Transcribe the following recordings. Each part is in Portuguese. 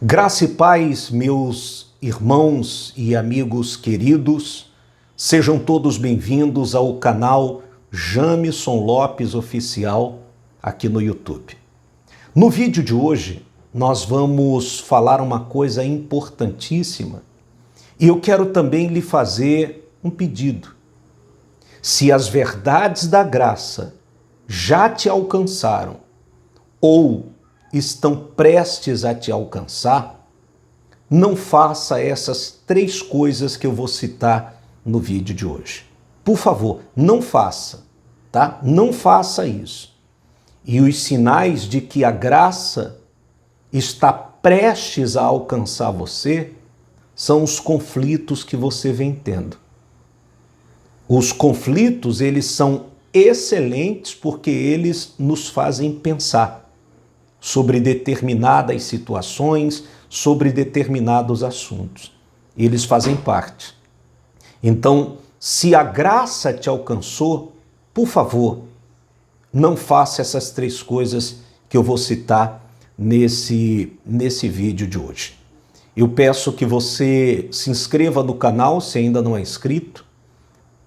Graça e paz, meus irmãos e amigos queridos, sejam todos bem-vindos ao canal Jamison Lopes Oficial aqui no YouTube. No vídeo de hoje, nós vamos falar uma coisa importantíssima e eu quero também lhe fazer um pedido. Se as verdades da graça já te alcançaram ou estão prestes a te alcançar, não faça essas três coisas que eu vou citar no vídeo de hoje. Por favor, não faça, tá? Não faça isso. E os sinais de que a graça está prestes a alcançar você são os conflitos que você vem tendo. Os conflitos, eles são excelentes porque eles nos fazem pensar sobre determinadas situações, sobre determinados assuntos. Eles fazem parte. Então, se a graça te alcançou, por favor, não faça essas três coisas que eu vou citar nesse vídeo de hoje. Eu peço que você se inscreva no canal, se ainda não é inscrito,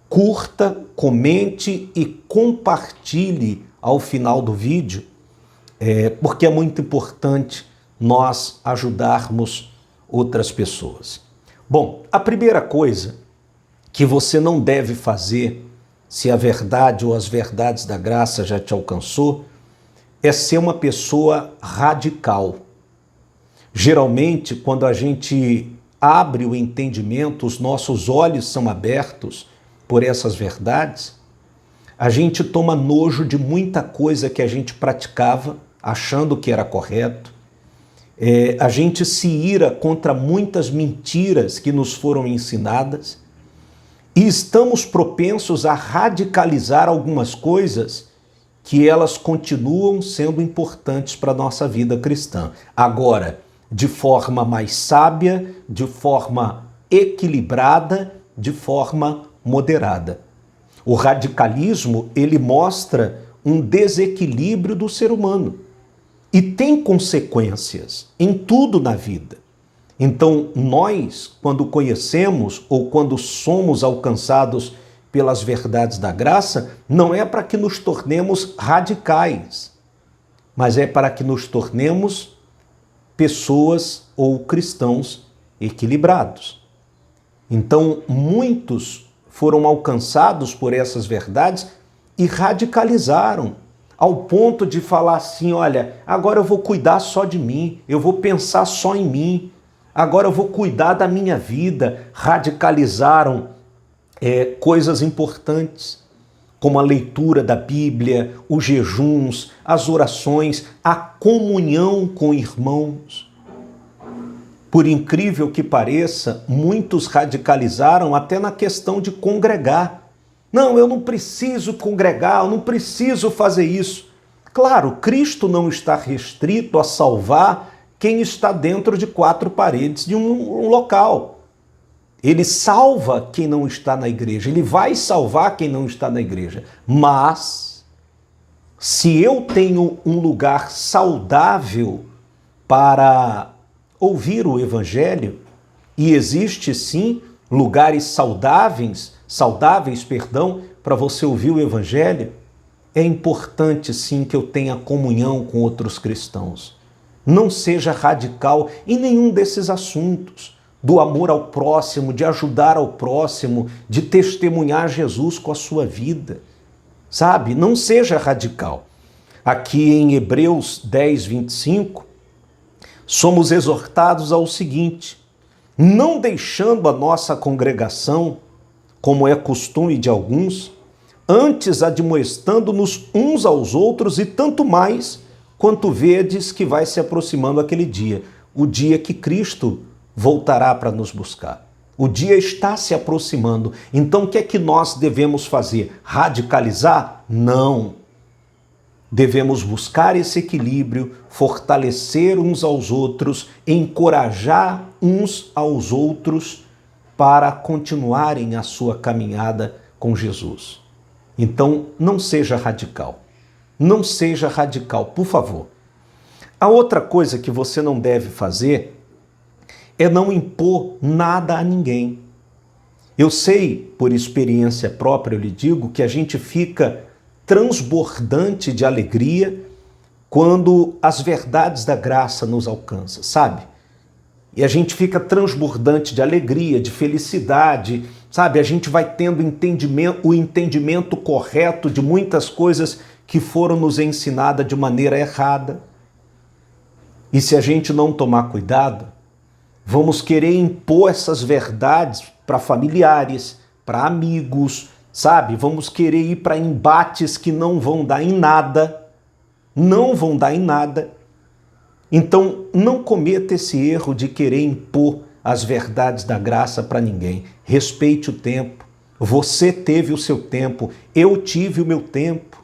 curta, comente e compartilhe ao final do vídeo, porque é muito importante nós ajudarmos outras pessoas. Bom, a primeira coisa que você não deve fazer, se a verdade ou as verdades da graça já te alcançou, é ser uma pessoa radical. Geralmente, quando a gente abre o entendimento, os nossos olhos são abertos por essas verdades, a gente toma nojo de muita coisa que a gente praticava, achando que era correto. A gente se ira contra muitas mentiras que nos foram ensinadas e estamos propensos a radicalizar algumas coisas que elas continuam sendo importantes para a nossa vida cristã. Agora, de forma mais sábia, de forma equilibrada, de forma moderada. O radicalismo, ele mostra um desequilíbrio do ser humano e tem consequências em tudo na vida. Então, nós, quando conhecemos ou quando somos alcançados pelas verdades da graça, não é para que nos tornemos radicais, mas é para que nos tornemos pessoas ou cristãos equilibrados. Então, muitos foram alcançados por essas verdades e radicalizaram, ao ponto de falar assim, olha, agora eu vou cuidar só de mim, eu vou pensar só em mim, agora eu vou cuidar da minha vida. Radicalizaram coisas importantes, como a leitura da Bíblia, os jejuns, as orações, a comunhão com irmãos. Por incrível que pareça, muitos radicalizaram até na questão de congregar. Não, eu não preciso congregar, eu não preciso fazer isso. Claro, Cristo não está restrito a salvar quem está dentro de quatro paredes de um local. Ele salva quem não está na igreja, ele vai salvar quem não está na igreja. Mas, se eu tenho um lugar saudável para ouvir o Evangelho, e existe sim lugares saudáveis, para você ouvir o Evangelho, é importante sim que eu tenha comunhão com outros cristãos. Não seja radical em nenhum desses assuntos, do amor ao próximo, de ajudar ao próximo, de testemunhar Jesus com a sua vida. Sabe? Não seja radical. Aqui em Hebreus 10, 25, somos exortados ao seguinte: não deixando a nossa congregação, como é costume de alguns, antes admoestando-nos uns aos outros, e tanto mais quanto vedes que vai se aproximando aquele dia, o dia que Cristo voltará para nos buscar. O dia está se aproximando. Então o que é que nós devemos fazer? Radicalizar? Não. Devemos buscar esse equilíbrio, fortalecer uns aos outros, encorajar uns aos outros para continuarem a sua caminhada com Jesus. Então, não seja radical. Não seja radical, por favor. A outra coisa que você não deve fazer é não impor nada a ninguém. Eu sei, por experiência própria, eu lhe digo, que a gente fica transbordante de alegria quando as verdades da graça nos alcançam, sabe? E a gente fica transbordante de alegria, de felicidade, sabe? A gente vai tendo o entendimento correto de muitas coisas que foram nos ensinadas de maneira errada. E se a gente não tomar cuidado, vamos querer impor essas verdades para familiares, para amigos, sabe? Vamos querer ir para embates que não vão dar em nada. Não vão dar em nada. Então, não cometa esse erro de querer impor as verdades da graça para ninguém. Respeite o tempo. Você teve o seu tempo, eu tive o meu tempo.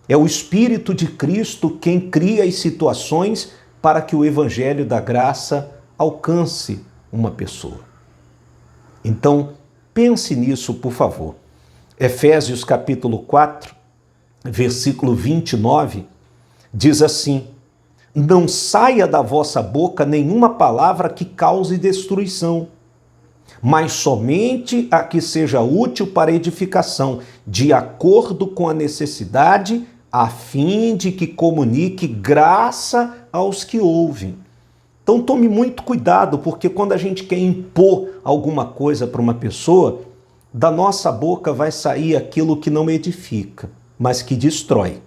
É o Espírito de Cristo quem cria as situações para que o Evangelho da graça alcance uma pessoa. Então, pense nisso, por favor. Efésios capítulo 4, versículo 29, diz assim: não saia da vossa boca nenhuma palavra que cause destruição, mas somente a que seja útil para edificação, de acordo com a necessidade, a fim de que comunique graça aos que ouvem. Então tome muito cuidado, porque quando a gente quer impor alguma coisa para uma pessoa, da nossa boca vai sair aquilo que não edifica, mas que destrói.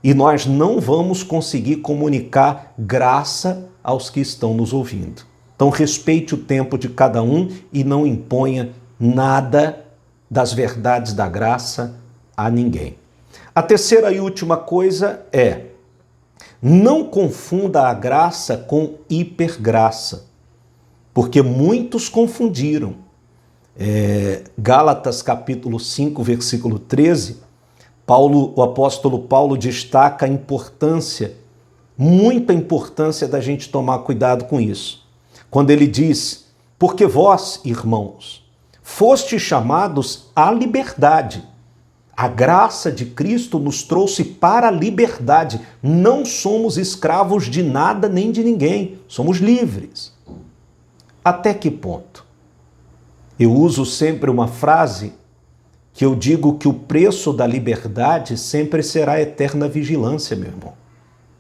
E nós não vamos conseguir comunicar graça aos que estão nos ouvindo. Então respeite o tempo de cada um e não imponha nada das verdades da graça a ninguém. A terceira e última coisa é: não confunda a graça com hipergraça, porque muitos confundiram. Gálatas capítulo 5, versículo 13, o apóstolo Paulo destaca a importância, muita importância da gente tomar cuidado com isso. Quando ele diz: porque vós, irmãos, fostes chamados à liberdade. A graça de Cristo nos trouxe para a liberdade. Não somos escravos de nada nem de ninguém. Somos livres. Até que ponto? Eu uso sempre uma frase que eu digo que o preço da liberdade sempre será a eterna vigilância, meu irmão.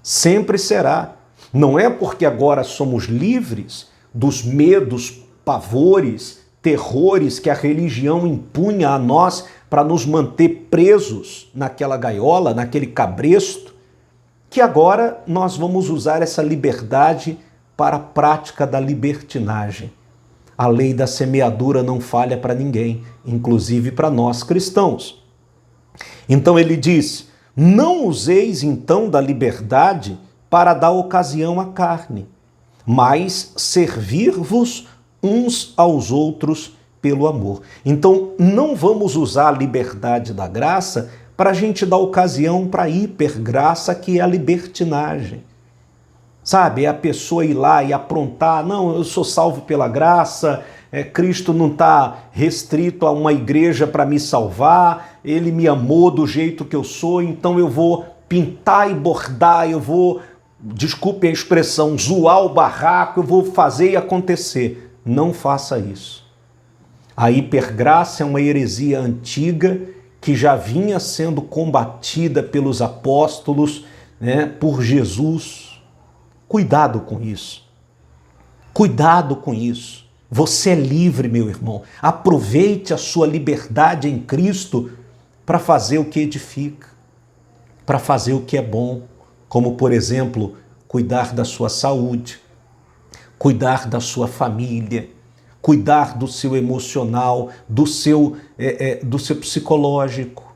Sempre será. Não é porque agora somos livres dos medos, pavores, terrores que a religião impunha a nós para nos manter presos naquela gaiola, naquele cabresto, que agora nós vamos usar essa liberdade para a prática da libertinagem. A lei da semeadura não falha para ninguém, inclusive para nós cristãos. Então ele diz: não useis então da liberdade para dar ocasião à carne, mas servir-vos uns aos outros pelo amor. Então não vamos usar a liberdade da graça para a gente dar ocasião para a hipergraça, que é a libertinagem. Sabe, é a pessoa ir lá e aprontar: não, eu sou salvo pela graça, Cristo não está restrito a uma igreja para me salvar, Ele me amou do jeito que eu sou, então eu vou pintar e bordar, eu vou, desculpe a expressão, zoar o barraco, eu vou fazer e acontecer. Não faça isso. A hipergraça é uma heresia antiga que já vinha sendo combatida pelos apóstolos, por Jesus. Cuidado com isso. Cuidado com isso. Você é livre, meu irmão. Aproveite a sua liberdade em Cristo para fazer o que edifica, para fazer o que é bom, como, por exemplo, cuidar da sua saúde, cuidar da sua família, cuidar do seu emocional, do seu psicológico.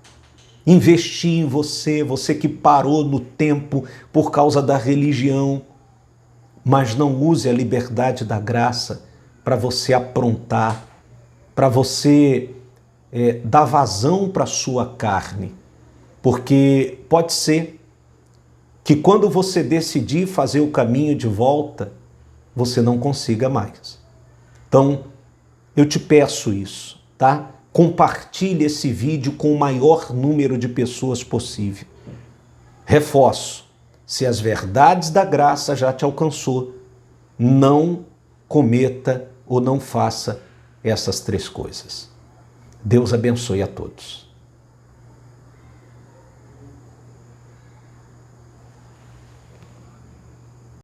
Investir em você, você que parou no tempo por causa da religião. Mas não use a liberdade da graça para você aprontar, para você dar vazão para a sua carne. Porque pode ser que quando você decidir fazer o caminho de volta, você não consiga mais. Então, eu te peço isso, tá? Compartilhe esse vídeo com o maior número de pessoas possível. Reforço: se as verdades da graça já te alcançou, não cometa ou não faça essas três coisas. Deus abençoe a todos.